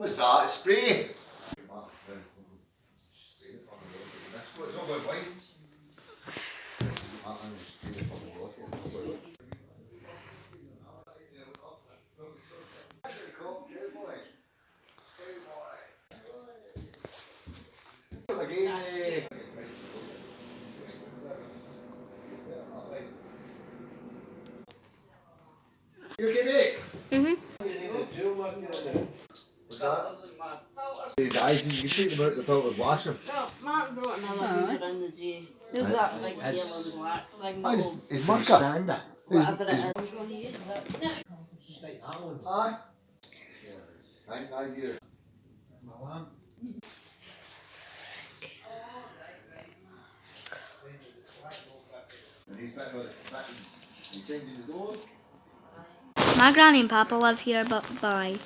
What's that? It's spray. It's all going white. You okay, mate? What's that? The eyes, you can take them out the filter, wash them. Well, Martin brought another hoover in the day. Who's that big yellow and black thing? It's marker. Whatever it is. I'm going to use that. Aye. 9 years. My lamp. And he's back with buttons. He's changing the door. My granny and papa live here, but bye.